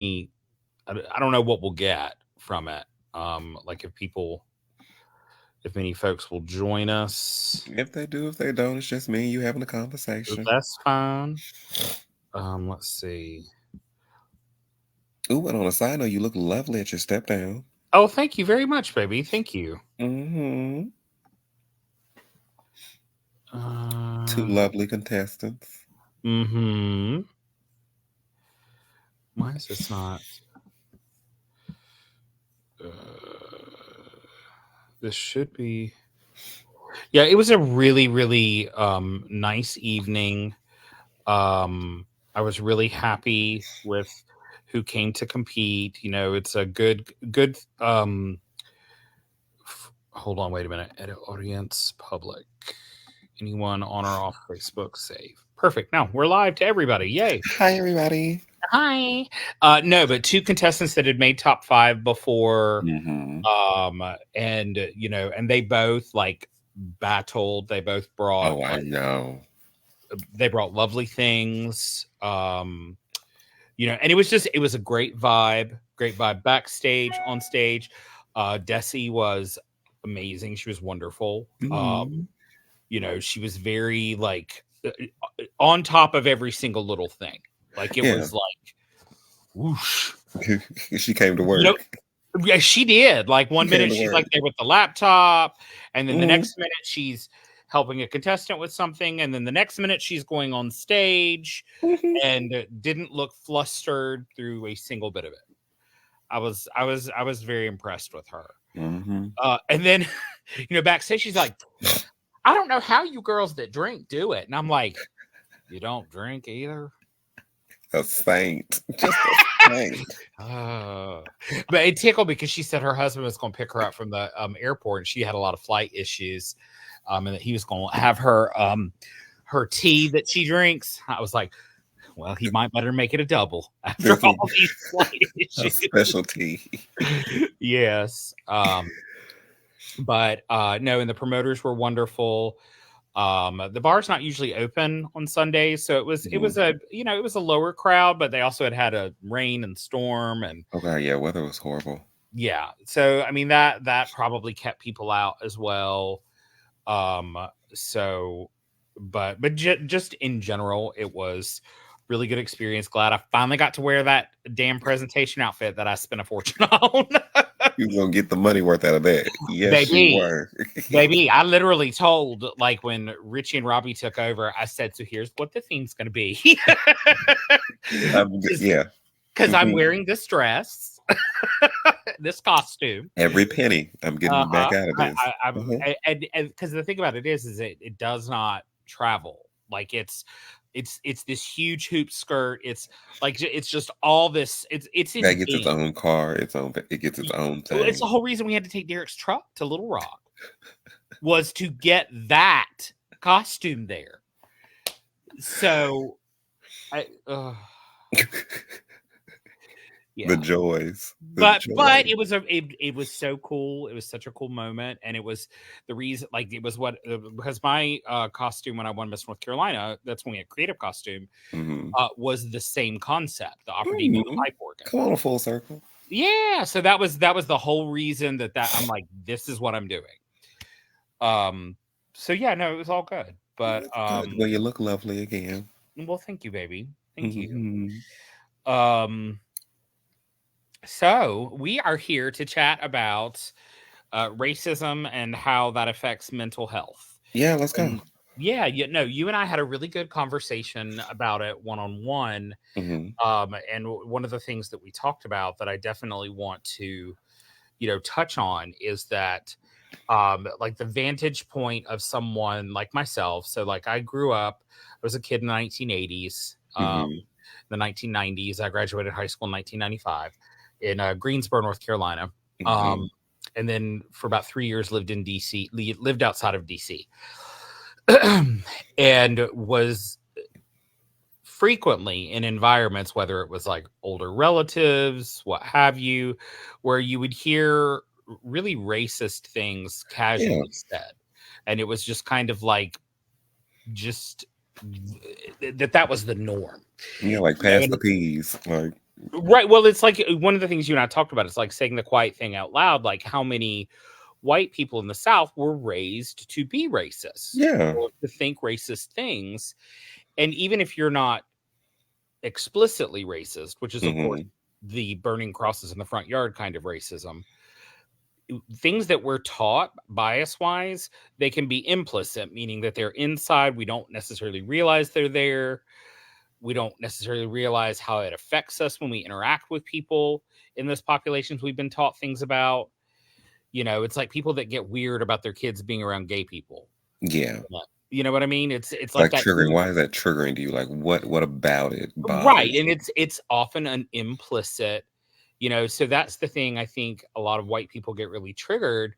I don't know what we'll get from it. Like if many folks will join us, If they do, if they don't, it's just me and you having a conversation. that's fine. Let's see. Ooh, and on a side note, you look lovely at your step down. Oh, thank you very much, baby. Thank you. Mm-hmm. Two Uh, lovely contestants. mm-hmm. Why is this not? Uh, this should be. Yeah, it was a really, really nice evening. I was really happy with who came to compete. You know, it's a good. Hold on, wait a minute. Edit audience, public. Anyone on or off Facebook? Save. Perfect. Now we're live to everybody. Yay. Hi, everybody. Hi. No, but two contestants that had made top five before. Mm-hmm. And and they both like battled. They both brought Oh, I know. lovely things. And it was a great vibe backstage, on stage. Desi was amazing. She was wonderful. Mm-hmm. She was very like on top of every single little thing. Like it Yeah. was like whoosh. She came to You know, work. yeah, she did. Like She one came minute to she's work. like there with the laptop, and then the Mm-hmm. next minute she's helping a contestant with something, and then the next minute she's going on stage Mm-hmm. and didn't look flustered through a single bit of it. I was very impressed with her. Mm-hmm. And then backstage she's like, I don't know how you girls that drink do it. And I'm like, you don't drink either? A saint. Just a saint. Uh, but it tickled because she said her husband was going to pick her up from the airport, and she had a lot of flight issues, and that he was going to have her tea that she drinks. I was like, well, he might better make it a double after This is all these flight a issues. specialty. Yes. But no, and the promoters were wonderful. The bar's not usually open on Sundays, so Mm-hmm. it was a lower crowd, but they also had a rain and storm, and Okay, yeah, weather was horrible. yeah. So I mean that probably kept people out as well. Um, so, but just in general, it was really good experience. Glad I finally got to wear that damn presentation outfit that I spent a fortune on. You was gonna get the money worth out of that. Yes, you Baby, were. baby, I literally told, like, when Richie and Robbie took over, I said, so here's what the theme's going to be. Yeah. Because I'm Mhm. wearing this dress, this costume. Every penny. I'm getting back Uh-huh. out of this. Uh-huh. And because the thing about it is it does not travel. Like it's this huge hoop skirt. It's like it's just all this. It's That gets its insane. own car, it gets its own It's the thing. whole reason we had to take Derek's truck to Little Rock was to get that costume there. So I The yeah. joys. The But joys. it was so cool. It was such a cool moment, and it was the reason. Like it was what because my costume when I won Miss North Carolina, that's when we had creative costume, Mm-hmm. was the same concept, the opera diva and the Mm-hmm. pipe organ. Come on, a full circle. Yeah, so that was the whole reason that I'm like, this is what I'm doing. Um, so yeah, no, it was all good. But That's good. Well, you look lovely again. well, thank you, baby, thank you. Mm-hmm. Um, so we are here to chat about racism and how that affects mental health. Yeah, let's go. And yeah, you and I had a really good conversation about it one on one. Mm-hmm. And one of the things that we talked about that I definitely want to, touch on is that, like the vantage point of someone like myself. So, like, I grew up, I was a kid in the 1980s, Mm-hmm. the 1990s. I graduated high school in 1995 in Greensboro, North Carolina. Mm-hmm. Um, and then for about 3 years lived in DC, lived outside of DC, and was frequently in environments, whether it was like older relatives, what have you, where you would hear really racist things Yeah. casually said. And it was just kind of like, just that was the norm. Yeah, like You know, pass and the peas. Like Right. Well, it's like one of the things you and I talked about is like saying the quiet thing out loud. Like how many white people in the South were raised to be racist Yeah. or to think racist things. And even if you're not explicitly racist, which is, of course, Hmm. the burning crosses in the front yard kind of racism, things that we're taught bias wise, they can be implicit, meaning that they're inside. We don't necessarily realize they're there. We don't necessarily realize how it affects us when we interact with people in those populations we've been taught things about. It's like people that get weird about their kids being around gay people. Yeah. You know what I mean? It's like Like that. triggering. Why is that triggering to you? Like what about it Right, bothers and you? it's often an implicit, so that's the thing. I think a lot of white people get really triggered.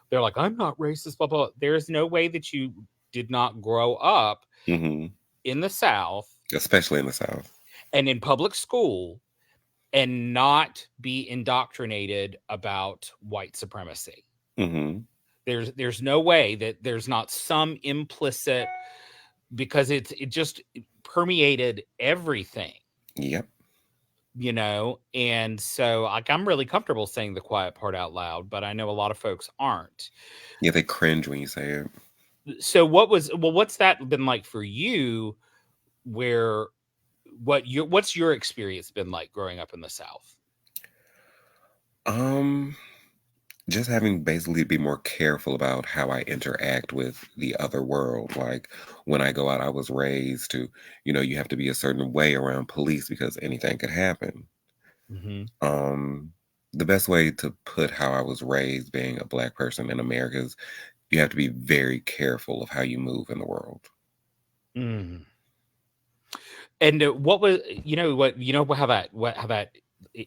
They're like, "I'm not racist, blah, blah." There's no way that you did not grow up Hmm. in the South Especially in the South. and in public school and not be indoctrinated about white supremacy. Hmm. There's no way that there's not some implicit, because it just permeated everything. Yep. And so like I'm really comfortable saying the quiet part out loud, but I know a lot of folks aren't. Yeah, they cringe when you say it. So what's that been like for you, where what's your experience been like growing up in the South? Um, just having basically be more careful about how I interact with the other world. Like when I go out, I was raised to, you have to be a certain way around police because anything could happen. Mhm. Um, the best way to put how I was raised being a black person in America is you have to be very careful of how you move in the world. Mm. And what was how that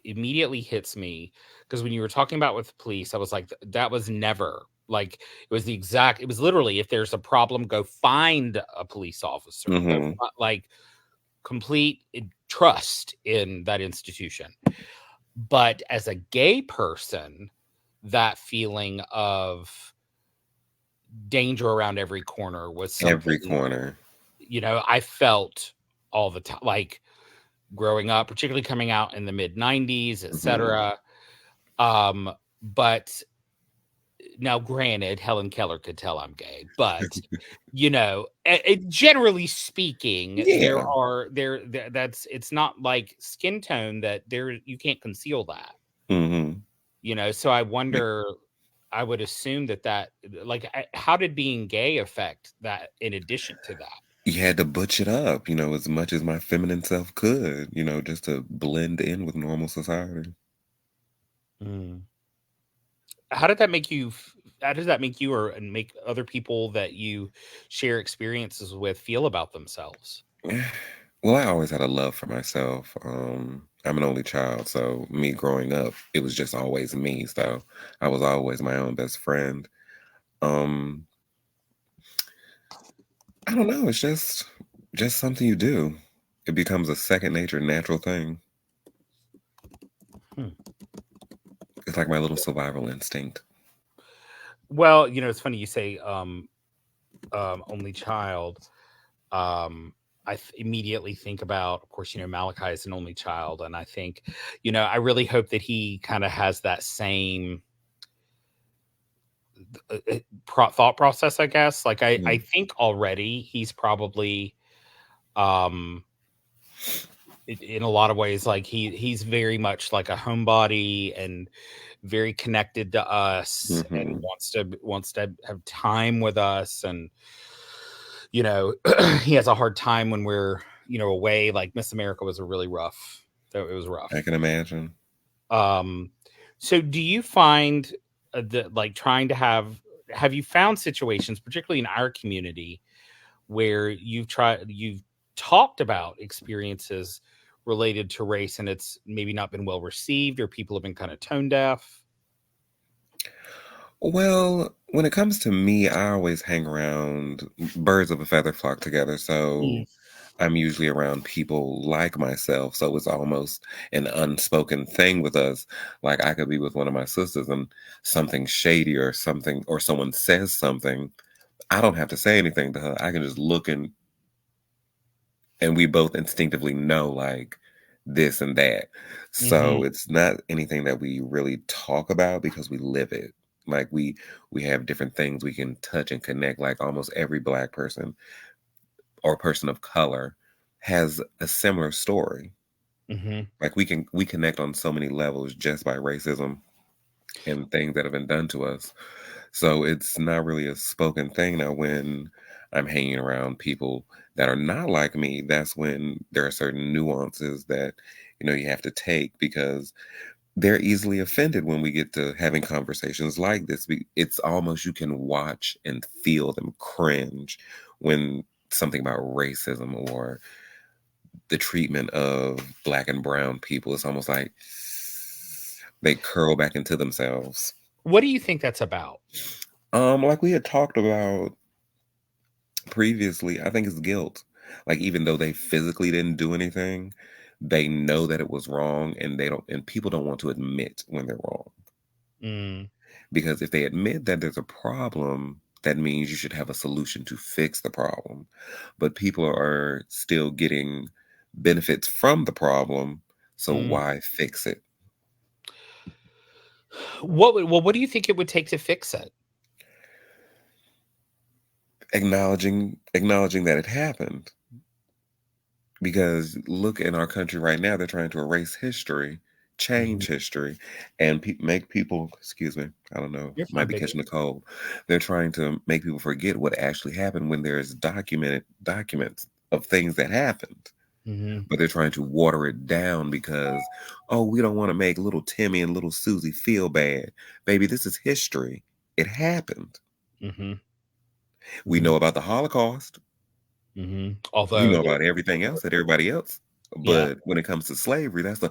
immediately hits me, because when you were talking about with the police, I was like, that was never like, it was literally, if there's a problem, go find a police officer, Hmm. like complete trust in that institution. But as a gay person, that feeling of danger around every corner was something, Every corner. I felt all the time, like growing up, particularly coming out in the mid 90s, Hmm. etc. But now granted, Helen Keller could tell I'm gay, but generally speaking, Yeah. that's, it's not like skin tone, that there you can't conceal that. Hmm. So I wonder, I would assume like, how did being gay affect that in addition to that? You had to butch it up, as much as my feminine self could, just to blend in with normal society. Mm. How did that make you how does that make you, or and make other people that you share experiences with, feel about themselves? Well, I always had a love for myself. I'm an only child, so me growing up, it was just always me. So I was always my own best friend. Um, I don't know. It's just something you do. It becomes a second nature, natural thing. Hmm. It's like my little survival instinct. Well, it's funny you say, only child. Immediately think about, of course, Malachi is an only child, and I think, I really hope that he kind of has that same thought process. I guess, like I Mm. think already he's probably, um in a lot of ways, like he's very much like a homebody and very connected to us, and Hmm. wants to have time with us, and you know he has a hard time when we're away. Like Miss America was a really rough, it was I rough. can imagine. um so do you find, that, like, trying to have you found situations, particularly in our community, where you've talked about experiences related to race, and it's maybe not been well received, or people have been kind of tone deaf? Well, when it comes to me, I always hang around birds of a feather flock together. Mm. So I'm usually around people like myself. So it's almost an unspoken thing with us. Like I could be with one of my sisters and something shady or something, or someone says something. I don't have to say anything to her. I can just look and we both instinctively know like this and that. Mhm. So it's not anything that we really talk about because we live it. Like we have different things we can touch and connect. Like almost every Black person or person of color has a similar story. Mhm. Like we connect on so many levels just by racism and things that have been done to us. So it's not really a spoken thing. Now when I'm hanging around people that are not like me, that's when there are certain nuances that you have to take, because they're easily offended when we get to having conversations like this. It's almost, you can watch and feel them cringe when something about racism or the treatment of Black and brown people, it's almost like they curl back into themselves. What do you think that's about? Like we had talked about previously, I think it's guilt. Like even though they physically didn't do anything, they know that it was wrong, and they don't, and people don't want to admit when they're wrong. Mm. Because if they admit that there's a problem, that means you should have a solution to fix the problem. But people are still getting benefits from the problem, so Mm. why fix it? What do you think it would take to fix it? Acknowledging that it happened. Because look, in our country right now, they're trying to erase history, Mhm. change history, and make people, excuse me, I don't know, You're might fine, be baby. catching a cold. They're trying to make people forget what actually happened when there's documented documents of things that happened. Mhm. But they're trying to water it down because, oh, we don't want to make little Timmy and little Susie feel bad. Baby, this is history. It happened. Mhm. We Mhm. know about the Holocaust. Mhm. We Although know there's about everything else that everybody else. yeah. But when it comes to slavery, that's the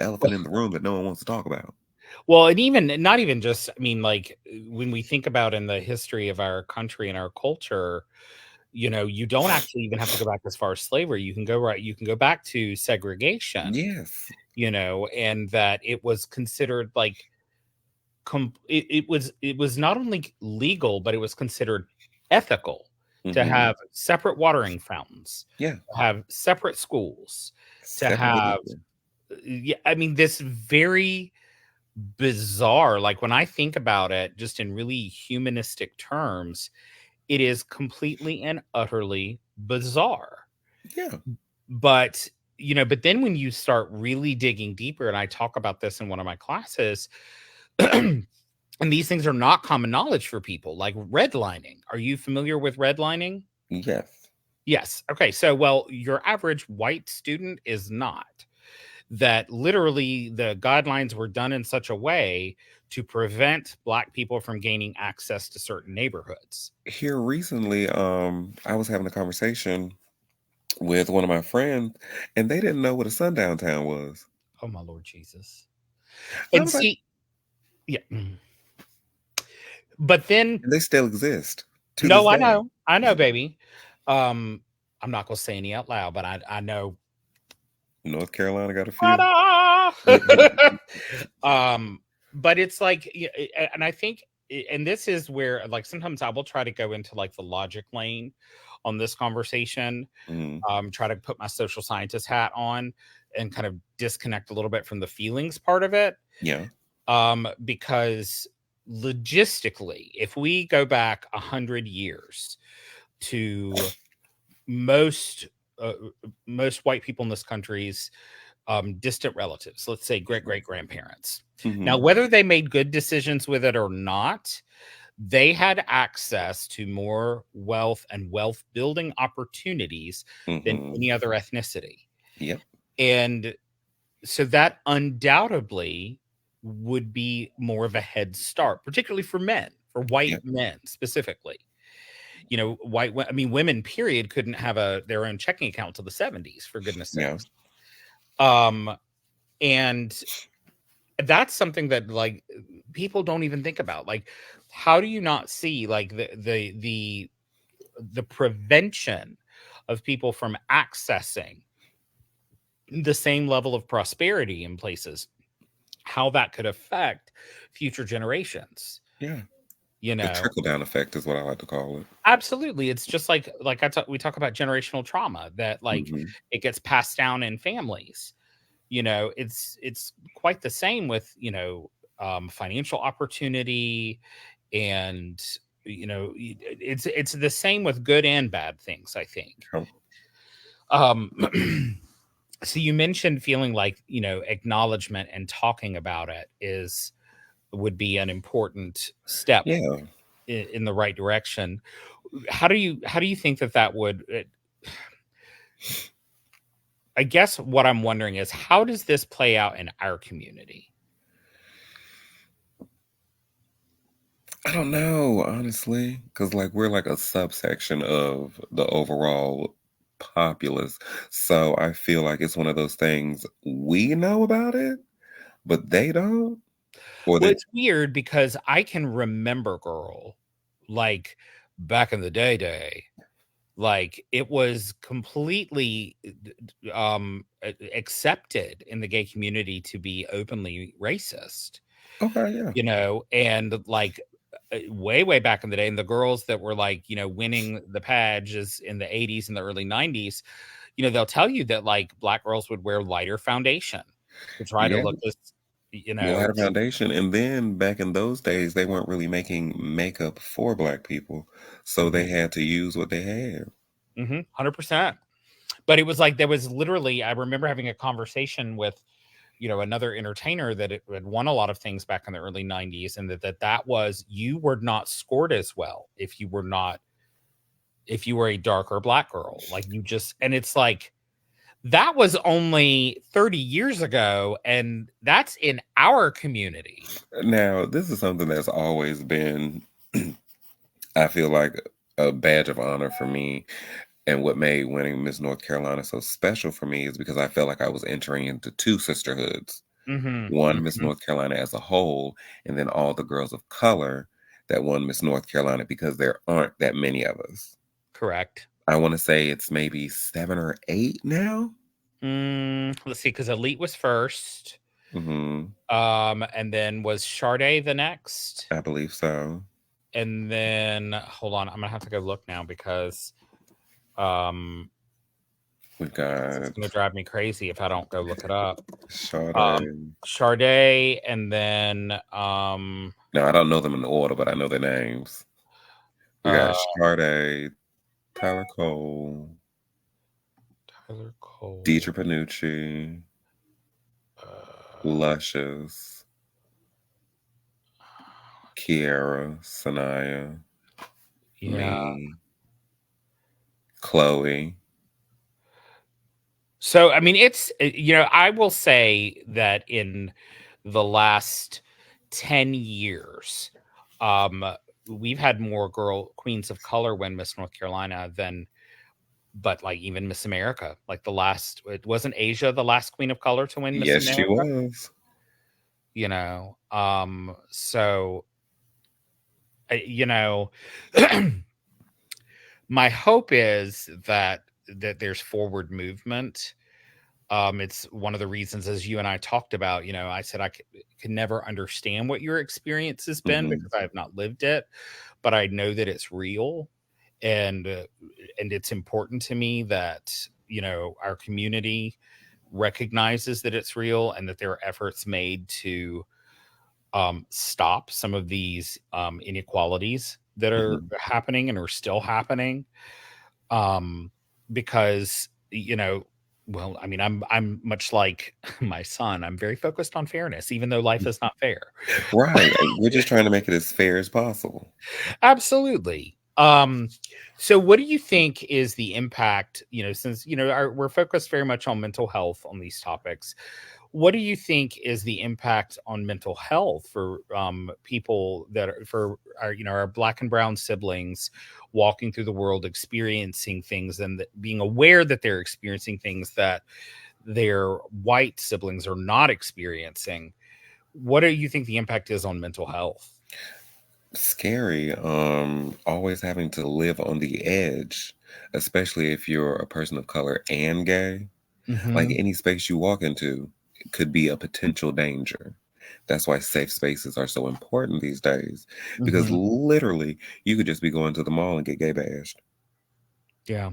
elephant in the room that no one wants to talk about. Well, and even not even just, I mean, like, when we think about in the history of our country and our culture, you don't actually even have to go back as far as slavery. You can go back to segregation, Yes. and that it was considered like it was not only legal, but it was considered ethical to Hmm. have separate watering fountains, Yeah. to have separate schools, to Separate have religion. yeah, I mean, this very bizarre, like, when I think about it just in really humanistic terms, it is completely and utterly bizarre. Yeah. But, but then when you start really digging deeper, and I talk about this in one of my classes, and these things are not common knowledge for people, like redlining. Are you familiar with redlining? Yes. Yes. Okay. So, well, your average white student is not. That literally the guidelines were done in such a way to prevent Black people from gaining access to certain neighborhoods. Here recently, I was having a conversation with one of my friends, and they didn't know what a sundown town was. Oh, my Lord Jesus. I And was like, see, yeah. But then, and they still exist to this no, day. I know, baby. Um, I'm not gonna say any out loud, but I know. North Carolina got a few. Ta-da! um, but it's like, and I think, and this is where, like, sometimes I will try to go into like the logic lane on this conversation, Mhm. try to put my social scientist hat on and kind of disconnect a little bit from the feelings part of it. Yeah. Because logistically, if we go back 100 years to most uh, most white people in this country's distant relatives, let's say great great grandparents. Now, Hmm. whether they made good decisions with it or not, they had access to more wealth and wealth building opportunities than Hmm. any other ethnicity. Yep. And so that undoubtedly would be more of a head start, particularly for men, for white Yep. men specifically. I mean, women, period, couldn't have their own checking account till the 70s, for goodness Yeah. sakes. Um, and that's something that, like, people don't even think about. Like, how do you not see, like, the prevention of people from accessing the same level of prosperity in places, how that could affect future generations? Yeah. you The know. trickle down effect is what I like to call it. Absolutely, it's just like we talk about generational trauma that, like, Hmm. it gets passed down in families. It's quite the same with, financial opportunity, and, it's the same with good and bad things, I think. Um, so you mentioned feeling like, acknowledgement and talking about it is would be an important step Yeah, in the right direction. How do you think that would I guess what I'm wondering is, how does this play out in our community? I don't know, honestly, because like we're like a subsection of the overall populace. So I feel like it's one of those things we know about it, but they don't. Or Well, they it's weird because I can remember, girl, like, back in the day, like, it was completely, accepted in the gay community to be openly racist, okay, yeah. and, like, way back in the day, and the girls that were, like, winning the pageants in the '80s and the early '90s, they'll tell you that, like, black girls would wear lighter foundation to try to Yeah, look as, you the know lighter foundation. And then back in those days, they weren't really making makeup for black people. So Mhm, they had to use what they had. mhm, 100%. But it was like there was literally I remember having a conversation with, another entertainer that it had won a lot of things back in the early '90s, and that was you were not scored as well if you were a darker black girl. Like, you just and it's like, that was only 30 years ago, and that's in our community. Now, this is something that's always been, I feel like, a badge of honor for me. And what made winning Miss North Carolina so special for me is because I felt like I was entering into two sisterhoods. Mhm, One Miss mhm, North Carolina as a whole, and then all the girls of color that won Miss North Carolina because there aren't that many of us. correct. I want to say it's maybe 7 or 8 now. Let's see, because Elite was first, Hmm. and then was Sade the next? I believe so. And then hold on, I'm gonna have to go look now um We've because it's got gonna drive me crazy if I don't go look it up. Um Sade. Sade, and then Now I don't know them in order, but I know their names. We uh got Sade, Tyler Cole, Tyler Cole. Deidre Panucci, Uh Luscious, Kiara, Sanaya, yeah. me, Chloe. So I mean, I will say that in the last 10 years, um we've had more girl queens of color win Miss North Carolina than, but, like, even Miss America, like, it wasn't Asia the last queen of color to win Miss Yes, she America? was. So, you know, my hope is that there's forward movement. It's one of the reasons, as you and I talked about, I said I can never understand what your experience has been Hmm. because I have not lived it, but I know that it's real, and it's important to me that, our community recognizes that it's real and that there are efforts made to stop some of these inequalities that are Hmm. happening and are still happening. Um, because, well, I mean, I'm much like my son. I'm very focused on fairness, even though life is not fair. Right. We're just trying to make it as fair as possible. Absolutely. So what do you think is the impact, since, we're focused very much on mental health on these topics. What do you think is the impact on mental health for people that are for our, our black and brown siblings walking through the world, experiencing things and being aware that they're experiencing things that their white siblings are not experiencing? What do you think the impact is on mental health? Scary. Always having to live on the edge, especially if you're a person of color and gay. Like Hmm. any space you walk into could be a potential danger. That's why safe spaces are so important these days. Because Mhm. literally, you could just be going to the mall and get gay bashed. Yeah.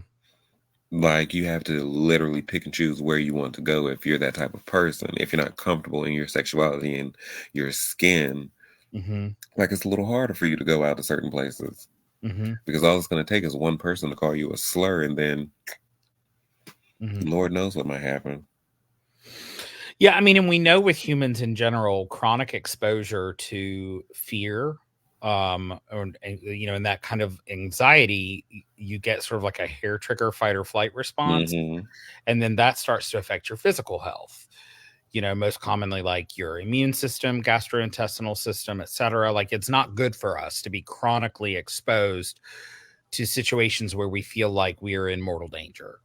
Like, you have to literally pick and choose where you want to go if you're that type of person. If you're not comfortable in your sexuality and your skin, Mhm. like, it's a little harder for you to go out to certain places. Mhm. Because all it's going to take is one person to call you a slur, and then Mhm. Lord knows what might happen. Yeah, I mean, and we know with humans in general, chronic exposure to fear, or and that kind of anxiety, you get sort of like a hair trigger fight or flight response, Hmm. and then that starts to affect your physical health. Most commonly like your immune system, gastrointestinal system, etc. Like it's not good for us to be chronically exposed to situations where we feel like we are in mortal danger.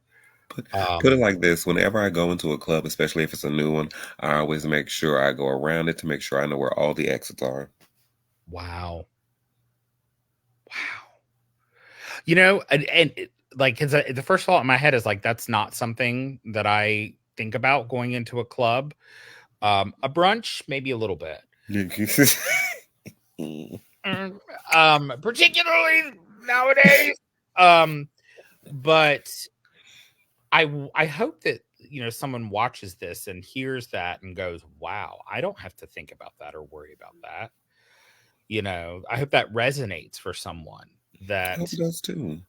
Put it Um, like this: whenever I go into a club, especially if it's a new one, I always make sure I go around it to make sure I know where all the exits are. wow, wow. Like, 'cause the first thought in my head is like, that's not something that I think about going into a club. A brunch, maybe a little bit. Mm, particularly nowadays. Um, but I hope that someone watches this and hears that and goes, "Wow, I don't have to think about that or worry about that." I hope that resonates for someone I hope that it does too.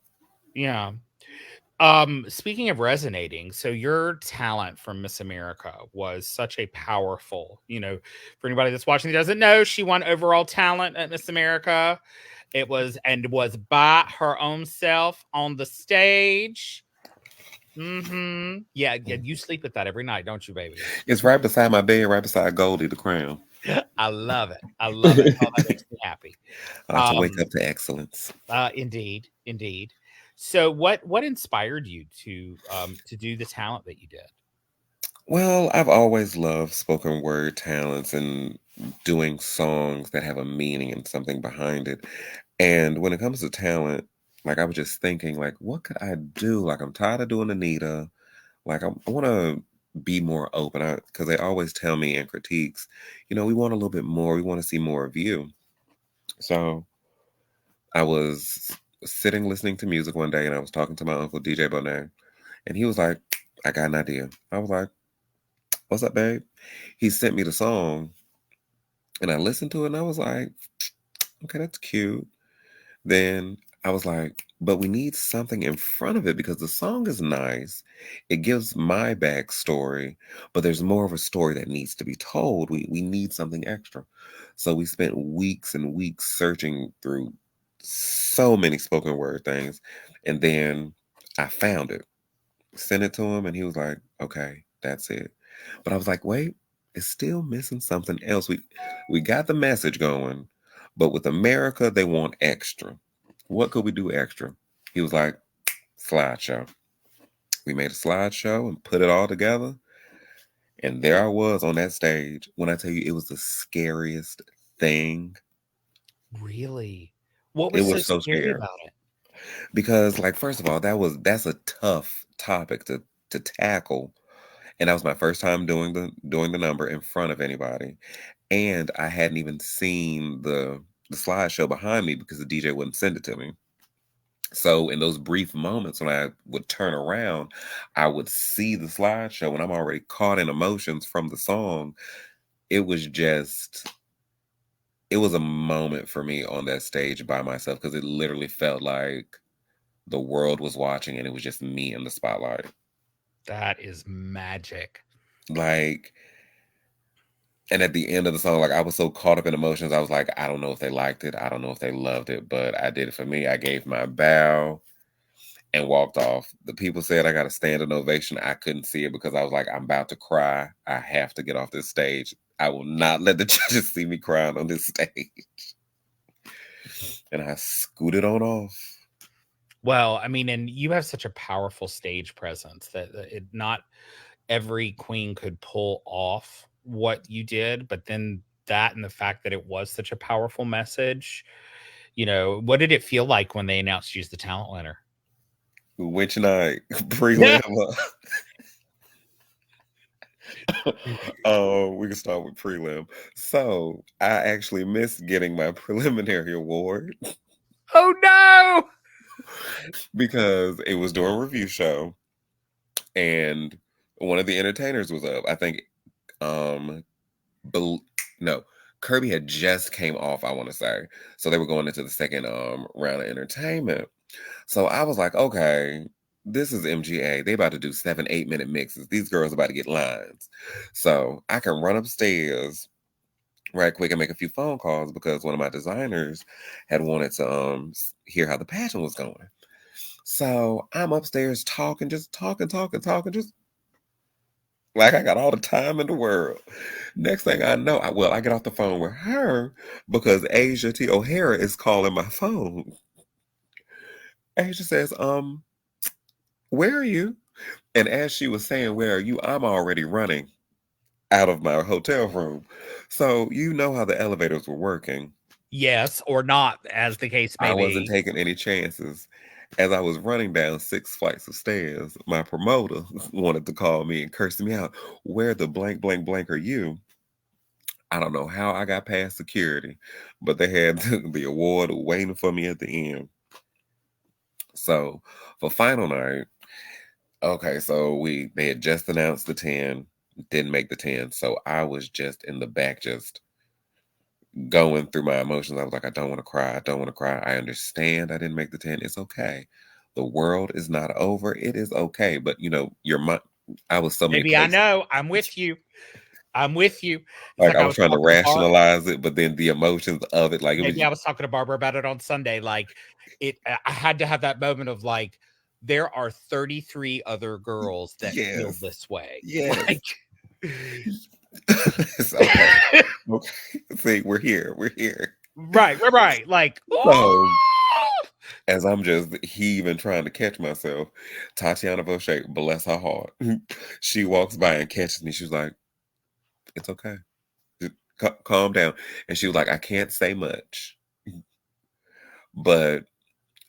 yeah. Speaking of resonating, so your talent from Miss America was such a powerful, for anybody that's watching that doesn't know, she won overall talent at Miss America. It was by her own self on the stage. Yeah, yeah, you sleep with that every night, don't you, baby? It's right beside my bed, right beside Goldie the Crown. I love it. I love it. Oh, that makes me happy. I like to wake Um, up to excellence. indeed, indeed. So what inspired you to do the talent that you did? Well, I've always loved spoken word talents and doing songs that have a meaning and something behind it. And when it comes to talent, like I was just thinking, like, what could I do? Like, I'm tired of doing Anita. Like, I want to be more open. Because they always tell me in critiques, we want a little bit more. We want to see more of you. So I was sitting listening to music one day, and I was talking to my uncle DJ Bonet, and he was like, "I got an idea." I was like, "What's up, babe?" He sent me the song, and I listened to it, and I was like, "Okay, that's cute." Then I was like, "But we need something in front of it because the song is nice. It gives my backstory, but there's more of a story that needs to be told. We need something extra." So we spent weeks and weeks searching through so many spoken word things, and then I found it, sent it to him, and he was like, "Okay, that's it." But I was like, "Wait, it's still missing something else. We got the message going, but with America, they want extra. What could we do extra?" He was like, "Slideshow." We made a slideshow and put it all together, and there I was on that stage. When I tell you, it was the scariest thing. Really? What It was so was so scary scary about it? because, like, first of all, that's a tough topic to tackle, and that was my first time doing the number in front of anybody. And I hadn't even seen the slideshow behind me because the DJ wouldn't send it to me. So in those brief moments when I would turn around, I would see the slideshow and I'm already caught in emotions from the song. It was just it was a moment for me on that stage by myself because it literally felt like the world was watching and it was just me in the spotlight. That is magic. Like, and at the end of the song, like I was so caught up in emotions, I was like, I don't know if they liked it, I don't know if they loved it, but I did it for me. I gave my bow and walked off. The people said I got a standing ovation. I couldn't see it because I was like, I'm about to cry. I have to get off this stage. I will not let the judges see me crying on this stage. And I scooted on off. Well, I mean, and you have such a powerful stage presence that not every queen could pull off what you did, but then that and the fact that it was such a powerful message, what did it feel like when they announced you as the talent winner? Which night? Prelim. We can start with prelim. So I actually missed getting my preliminary award Oh no! because it was during a review show and one of the entertainers was up. I think um bel no, Kirby had just came off, I want to say. So they were going into the second round of entertainment. So I was like, okay, this is MGA. They about to do 7, 8 minute mixes. These girls about to get lines. So I can run upstairs right quick and make a few phone calls because one of my designers had wanted to hear how the pageant was going. So I'm upstairs talking, just talking, just like I got all the time in the world. Next thing I know, I get off the phone with her because Asia T. O'Hara is calling my phone. Asia says, where are you? And as she was saying, where are you? I'm already running out of my hotel room. So you know how the elevators were working. Yes, or not, as the case may I wasn't be. taking any chances. As I was running down 6 flights of stairs, my promoter wanted to call me and curse me out. Where the blank, blank, blank are you? I don't know how I got past security, but they had the award waiting for me at the end. So for final night, okay, so they had just announced the 10, didn't make the 10. So I was just in the back, just going through my emotions. I was like, I don't want to cry. I don't want to cry. I understand I didn't make the 10. It's okay. The world is not over. It is okay. But your mind, I was so many Maybe I places. know. I'm with you. I'm with you. It's Like like I I was was trying to talking to rationalize it, but then the emotions of it, like it was maybe I was talking to Barbara about it on Sunday. Like I had to have that moment of like, there are 33 other girls that feel yes. this way. Yes. Like, It's okay. Okay. See, we're here. We're here. right. Like, So oh, as I'm just heaving, trying to catch myself, Tatiana Boucher, bless her heart, she walks by and catches me. She's like, "It's okay, just calm down." And she was like, "I can't say much, but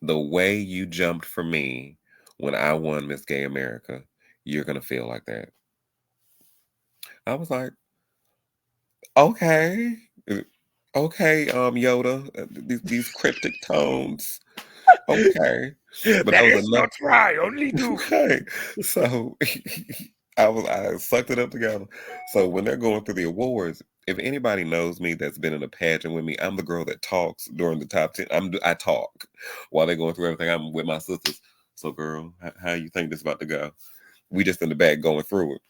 the way you jumped for me when I won Miss Gay America, you're gonna feel like that." I was like, "Okay, uh, okay, Yoda, these cryptic tones, okay." But that that was is enough. not try, only do. Okay. So I sucked it up together. So when they're going through the awards, if anybody knows me that's been in a pageant with me, I'm the girl that talks during the top 10. I talk while they're going through everything. I'm with my sisters. So girl, how you think this about to go? We just in the back going through it.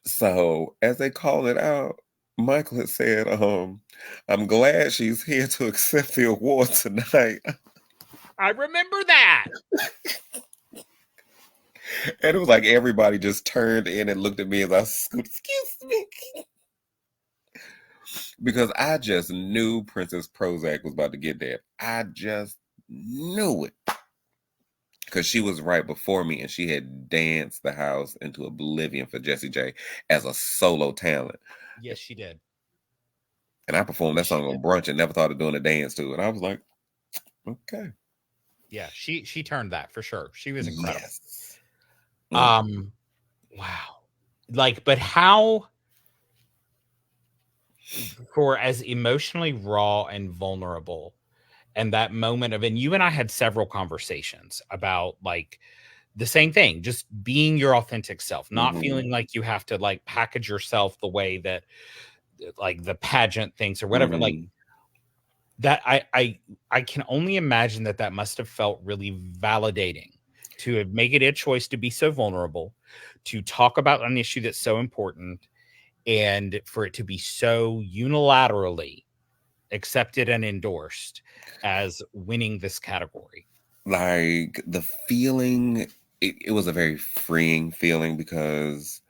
So as they call it out, Michael had said, I'm glad she's here to accept the award tonight. I remember that. And it was like everybody just turned in and looked at me as I scooped, excuse me. Because I just knew Princess Prozac was about to get that. I just knew it. Because she was right before me and she had danced the house into oblivion for Jessie J as a solo talent. Yes, she did. And I performed Yes, that she song did. on brunch and never thought of doing a dance to it. And I was like, okay. Yeah, she turned that for sure. She was incredible. Yes. Mm. Um, wow. Like, but how, for as emotionally raw and vulnerable, and that moment of, and you and I had several conversations about like the same thing, just being your authentic self, not Hmm. feeling like you have to like package yourself the way that like the pageant thinks or whatever. Like Hmm. that, I can only imagine that that must have felt really validating to have make it a choice to be so vulnerable, to talk about an issue that's so important, and for it to be so unilaterally accepted and endorsed as winning this category. Like the feeling, it was a very freeing feeling because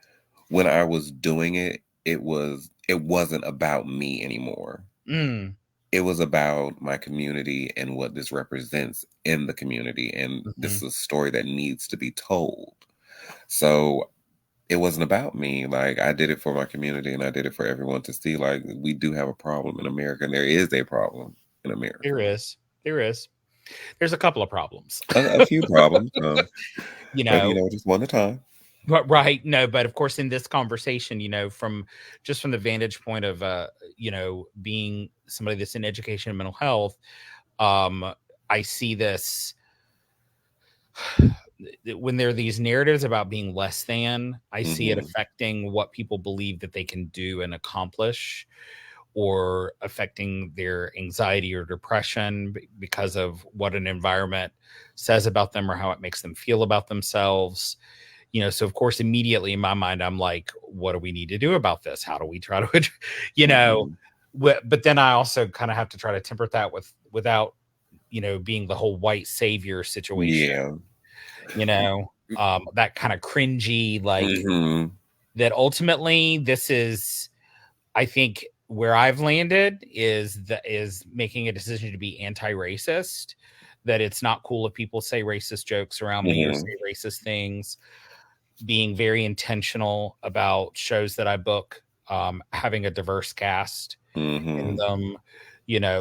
when I was doing it, it wasn't about me anymore. Mm, It was about my community and what this represents in the community. And this mhm. is a story that needs to be told. So it wasn't about me. Like I did it for my community and I did it for everyone to see. Like we do have a problem in America, and there is a problem in There America. is. There is. There's a couple of problems. A few problems, You but know, just one at a time. But right, no, but of course, in this conversation, from the vantage point of being somebody that's in education and mental health, um, I see this when there are these narratives about being less than. I see it Hmm. affecting what people believe that they can do and accomplish, or affecting their anxiety or depression because of what an environment says about them or how it makes them feel about themselves. So of course, immediately in my mind, I'm like, what do we need to do about this? How do we try to, you know, Hmm. but then I also kind of have to try to temper that without, being the whole white savior situation, Yeah. that kind of cringy, like, Hmm. that ultimately this is, I think, where I've landed is making a decision to be anti-racist, that it's not cool if people say racist jokes around me or say Hmm. racist things, being very intentional about shows that I book, having a diverse cast in Hmm. them.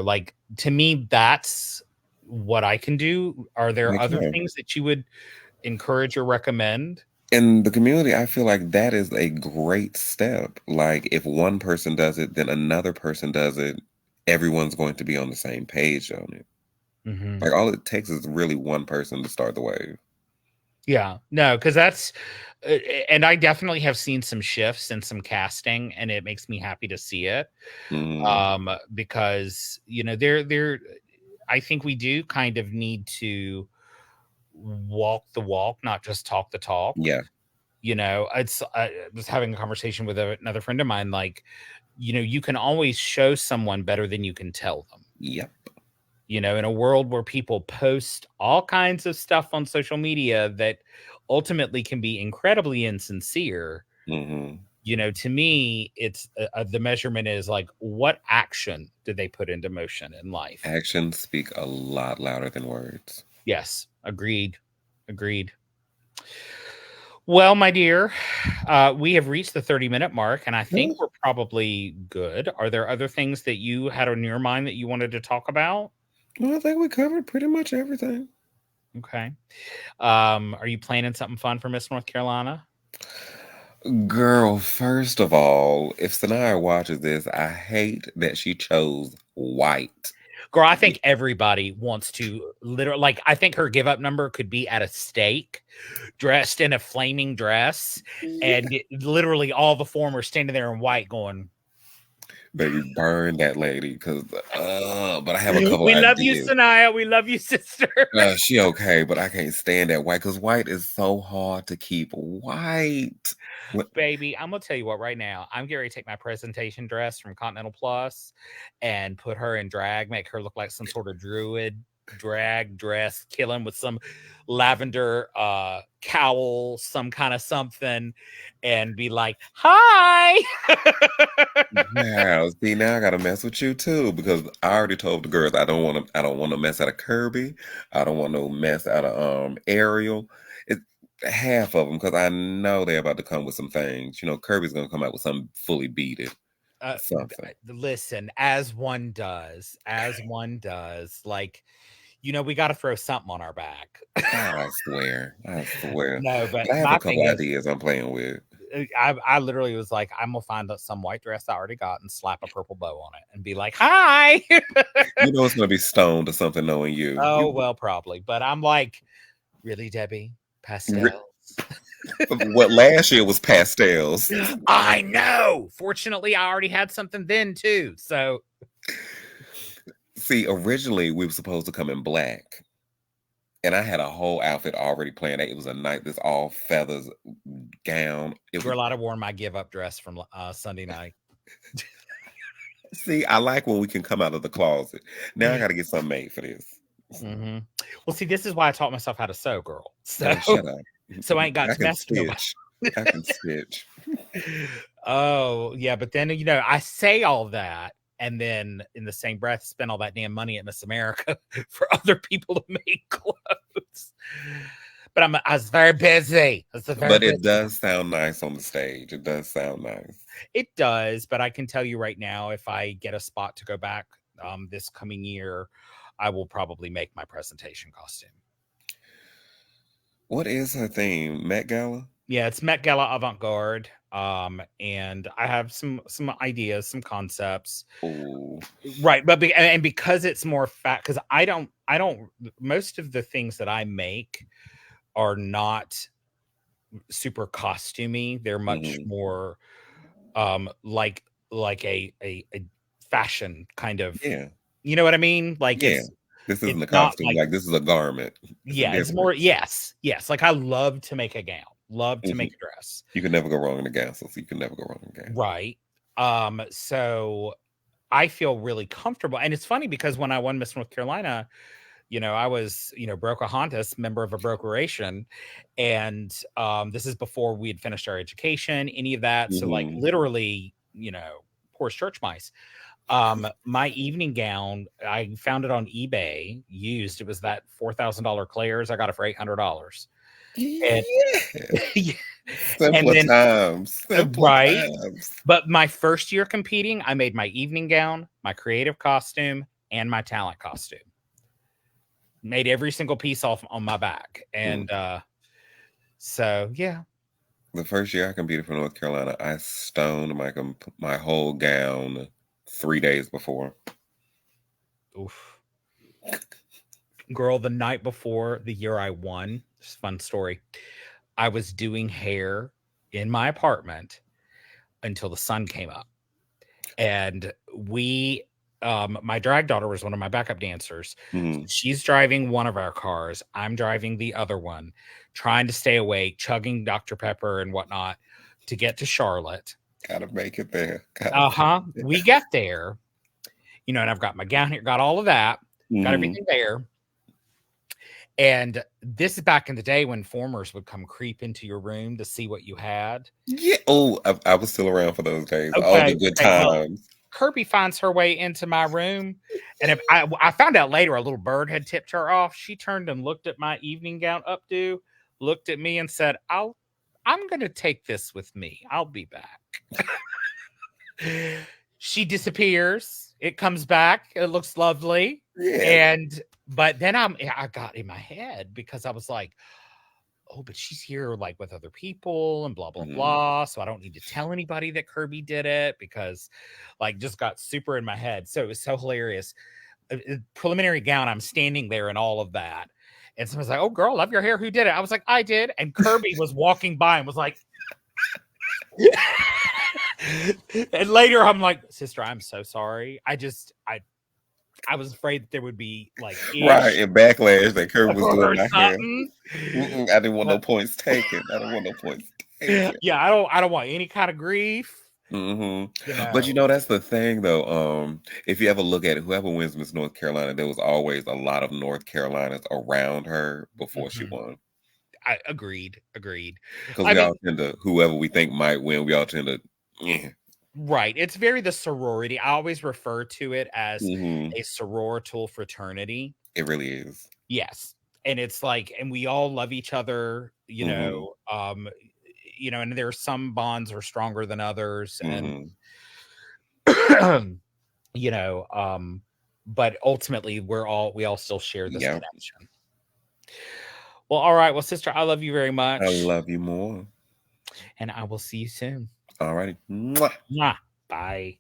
Like, to me, that's what I can do. Are there other Okay. things that you would encourage or recommend? In the community, I feel like that is a great step. Like, if one person does it, then another person does it. Everyone's going to be on the same page on it. Hmm. Like, all it takes is really one person to start the wave. Yeah, no, because uh, and I definitely have seen some shifts and some casting, and it makes me happy to see it. Hmm. Because there, I think we do kind of need to walk the walk, not just talk the talk. Yeah. I was having a conversation with another friend of mine, like, you can always show someone better than you can tell them. Yep. In a world where people post all kinds of stuff on social media that ultimately can be incredibly insincere, Hmm. to me, it's the measurement is like, what action did they put into motion in life? Actions speak a lot louder than words. Yes, agreed. Agreed. Well, my dear, we have reached the 30-minute mark, and I think Well, we're probably good. Are there other things that you had on your mind that you wanted to talk about? I think we covered pretty much everything. Okay. Are you planning something fun for Miss North Carolina? Girl, first of all, if Sanaya watches this, I hate that she chose white. Girl, I think everybody wants to literally, like, I think her give up number could be at a stake, dressed in a flaming dress, Yeah. and literally all the formers standing there in white going, Baby, burn that lady, because, but I have a couple we love you, ideas. Sanaya. We love you, sister. She okay, but I can't stand that white, because white is so hard to keep white. What? Baby, I'm gonna tell you what right now. I'm getting ready to take my presentation dress from Continental Plus and put her in drag, make her look like some sort of druid drag dress, killing with some lavender cowl, some kind of something, and be like, hi. Wow, see, now I gotta mess with you too, because I already told the girls I don't want to mess out of Kirby. I don't want no mess out of Ariel. It half of them, because I know they're about to come with some things. Kirby's gonna come out with something fully beaded, uh, something. Listen, as one does, like, we got to throw something on our back. I swear. No, but But I have a my couple thing is, ideas I'm playing with. I literally was like, I'm gonna find some white dress I already got and slap a purple bow on it and be like, "Hi." It's gonna be stoned or something knowing you. Oh well, probably, but I'm like, really, Debbie? Re- Pastels? what last year was pastels. I know. Fortunately, I already had something then too. So See, originally we were supposed to come in black. And I had a whole outfit already planned. It was a night, this all feathers gown. It was girl, I'd have worn my give up dress from Sunday night. see, I like when we can come out of the closet. Now I gotta get something made for this. Hmm. Well, see, this is why I taught myself how to sew, girl. So, Oh, shut up. so I ain't got I to can mess with nobody. stitch. I can stitch. Oh, yeah, but then, I say all that and then in the same breath spend all that damn money at Miss America for other people to make clothes. But I was very busy. I was very But it busy. does sound nice on the stage. It does sound nice. It does, but I can tell you right now, if I get a spot to go back this coming year, I will probably make my presentation costume. What is her theme? Met Gala? Yeah, it's Met Gala avant-garde, and I have some ideas, some concepts. Oh. Right, but and because it's more fat, because I don't most of the things that I make are not super costumey. They're much Hmm. more like a fashion kind of, Yeah. you know what I mean? Like Yeah. This isn't it's a not costume. like, Like this is a garment. It's a yeah, it's more, difference. yes, yes. Like I love to make a gown, love to Hmm. make a dress. You can never go wrong in a gown. So you can never go wrong in a gown. Right. So I feel really comfortable. And it's funny because when I won Miss North Carolina, I was, Broca member of a brokeration. And this is before we had finished our education, any of that. So, like, Hmm. literally, poor church mice. My evening gown, I found it on eBay used. It was that $4,000 Claire's. I got it for $800. And Yeah. and Simpler then times. Simpler right. times. But my first year competing, I made my evening gown, my creative costume, and my talent costume. Made every single piece off on my back. Mm. And so yeah. The first year I competed for North Carolina, I stoned my whole gown 3 days before. Oof. Girl, the night before the year I won, just a fun story. I was doing hair in my apartment until the sun came up. And my drag daughter was one of my backup dancers. So Hmm. she's driving one of our cars. I'm driving the other one, trying to stay awake, chugging Dr. Pepper and whatnot to get to Charlotte. Gotta make it there. Gotta make Uh-huh. it We get there, and I've got my gown here, got all of that, there. got Hmm. everything there. And this is back in the day when formers would come creep into your room to see what you had. Yeah. Oh, I was still around for those days. All the Okay, good okay. Well, times. Kirby finds her way into my room, and if I found out later a little bird had tipped her off. She turned and looked at my evening gown updo, looked at me and said, I'm gonna take this with me. I'll be back. She disappears. It comes back. It looks lovely. Yeah. And but then I got in my head because I was like, oh, but she's here like with other people and blah blah Hmm. blah. So I don't need to tell anybody that Kirby did it because like just got super in my head. So it was so hilarious. Preliminary gown, I'm standing there and all of that. And someone's like, oh girl, love your hair. Who did it? I was like, I did. And Kirby was walking by and was like, and later I'm like, sister, I'm so sorry. I was afraid that there would be like Right. ish And backlash that Kurt was doing or my hair. something. Mm-mm, I didn't want no But points taken. I don't want no points taken. yeah, I don't want any kind of grief. Hmm. You But know. that's the thing though. If you ever look at it, whoever wins Miss North Carolina, there was always a lot of North Carolinas around her before she Mhm. won. I agreed. Because I we all mean, tend to, whoever we think might win, we all tend to, yeah. right. It's very the sorority. I always refer to it as Hmm. a sororital fraternity. It really is. Yes. And it's like, and we all love each other, Hmm. and there are some bonds are stronger than others. And Hmm. you know, but ultimately we all still share this Yeah. connection. Well, all right. Well, sister, I love you very I much. love you more. And I will see you soon. All righty. Mwah. Mwah. Bye.